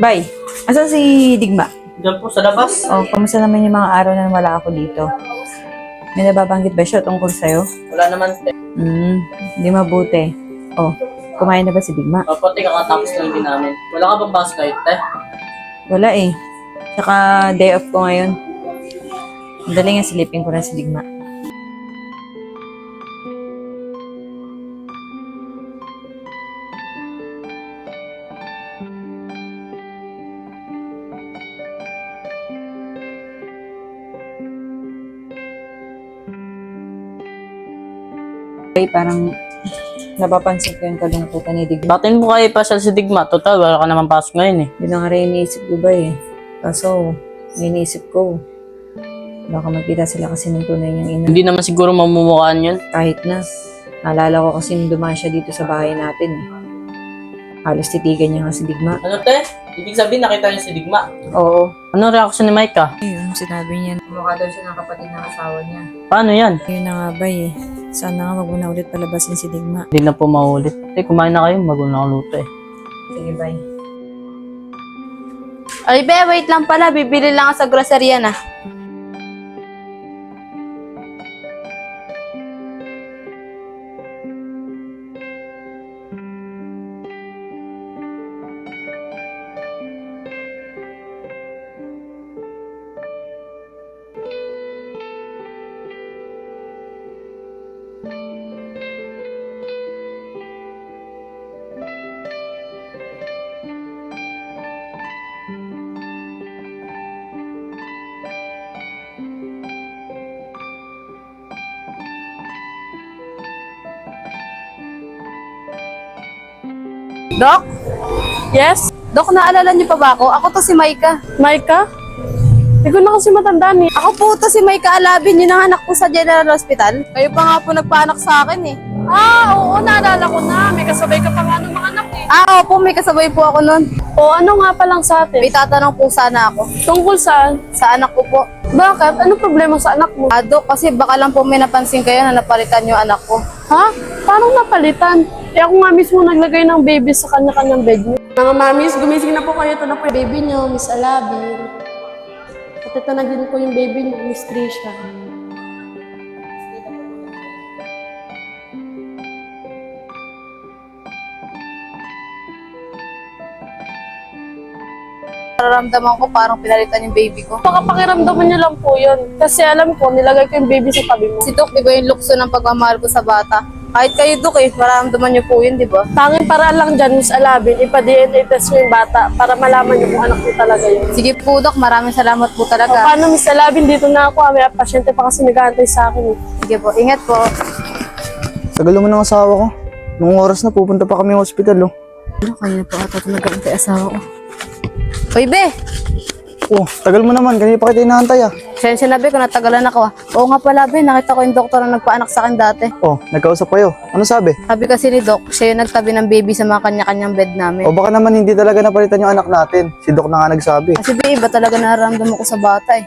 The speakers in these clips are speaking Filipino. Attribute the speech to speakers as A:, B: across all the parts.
A: Bay, asan si Digma?
B: Diyan po sa labas.
A: Oh, kamusta naman yung mga araw na wala ako dito? May nababanggit ba siya tungkol sa'yo?
B: Wala naman, te.
A: Hindi mabuti. Oh, kumain na ba si Digma?
B: Opo, te, kakatapos lang din namin. Wala ka bang basket, te?
A: Wala eh. Tsaka day off ko ngayon. Dali nga silipin ko na si Digma. Ay, parang napapansin ko yung kalungkutan ni Digma.
B: Bakit mo kayo pasyal si Digma? Total, wala ka naman pasok ngayon eh.
A: Yun na nga rin iniisip ko ba eh. Kaso, iniisip ko, baka magkita sila kasi ng tunay niyang ina.
B: Hindi naman siguro mamumukhaan yun.
A: Kahit na, naalala ko kasi nung dumaan siya dito sa bahay natin eh. Halos titigan niya nga si Digma.
B: Ano, te? Ibig sabihin nakita niyo si Digma.
A: Oo.
B: Anong reaction ni Micah?
A: Ayun, sinabi niya. Mukha daw siya ng kapatid ng asawa niya.
B: Paano yan?
A: Ayun na nga ba eh. Sana nga wag mo na ulit palabasin si Digma.
B: Hindi na po maulit. Te, kumain na kayo. Magulo na luto eh.
A: Sige, bye.
C: Ay, be, wait lang pala. Bibili lang ako sa grocery na. Dok?
D: Yes?
C: Dok, naalala niyo pa ba ako? Ako to si Maika.
D: Maika? Hindi ko na kasi matandaan eh.
C: Ako po to si Maika Alabin, yun ang anak ko sa General Hospital. Kayo pa nga po nagpaanak sa akin eh.
D: Ah, oo, naalala ko na. May kasabay ka pa nga ng mga anak eh.
C: Opo, may kasabay po ako nun.
D: O ano nga pa lang sa atin?
C: May tatanong po sana ako.
D: Tungkol saan?
C: Sa anak ko po.
D: Bakit? Ano problema sa anak mo?
C: Dok, kasi baka lang po may napansin kayo na napalitan yung anak ko.
D: Ha? Paano napalitan? Eh ako nga mismo naglagay ng baby sa kanya-kanyang bed niyo. Mga mamis, gumising na po kayo. Ito na po yung baby niyo, Miss Alabin. At ito na din po yung baby niyo, Miss Trisha.
C: Nararamdaman ko parang pinalitan yung baby ko.
D: Baka pakiramdaman niyo lang po yun. Kasi alam ko, nilagay ko yung baby sa tabi mo.
C: Si Dok, di ba yung lukso ng pagmamahal ko sa bata? Kahit kayo, Dok eh, mararamdaman niyo po yun, di ba?
D: Tanging paraan lang dyan, Miss Alabin, ipa-DNA test mo yung bata para malaman niyo kung anak niyo talaga yun.
C: Sige po, Dok, maraming salamat po
D: O,
C: talaga.
D: paano, Miss Alabin, dito na ako. May pasyente pa kasi nag-aantay sa akin eh.
C: Sige po, ingat po.
E: Tagal mo ng asawa ko. Nung oras na pupunta pa kami sa ospital, oh.
A: Ano, kanina pa ata nag-aantay asawa ko.
C: Hoy, be!
E: Oh, tagal mo naman. Kanina pa kita inaantay, ah.
C: Siya yung sinabi ko, natagalan ako ah. Oo nga pala, be, nakita ko yung doktor na nagpaanak sa akin dati.
E: Oh, nagkausap kayo. Ano sabi?
C: Sabi kasi ni Doc, siya yung nagtabi ng baby sa mga kanya-kanyang bed namin.
E: O baka naman hindi talaga napalitan yung anak natin. Si Doc na nga nagsabi.
C: Kasi be, iba talaga nararamdaman ko sa bata eh.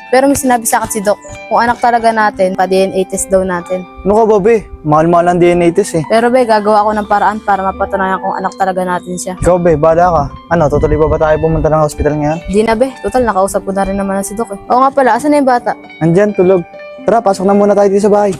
C: Pero may sinabi sa akin si Doc, kung anak talaga natin, pa-DNA test daw natin.
E: Ano ka ba, be? Mahal-mahal ang DNA test, eh.
C: Pero be, gagawa ko ng paraan para mapatunayan kung anak talaga natin siya.
E: Ikaw, be, bala ka. Ano, tutuloy pa ba tayo pumunta ng hospital ngayon?
C: Di na be, total nakausap ko na rin naman na si Doc eh. Oo nga pala, asan na yung bata?
E: Andyan, tulog. Tara, pasok na muna tayo dito sa bahay.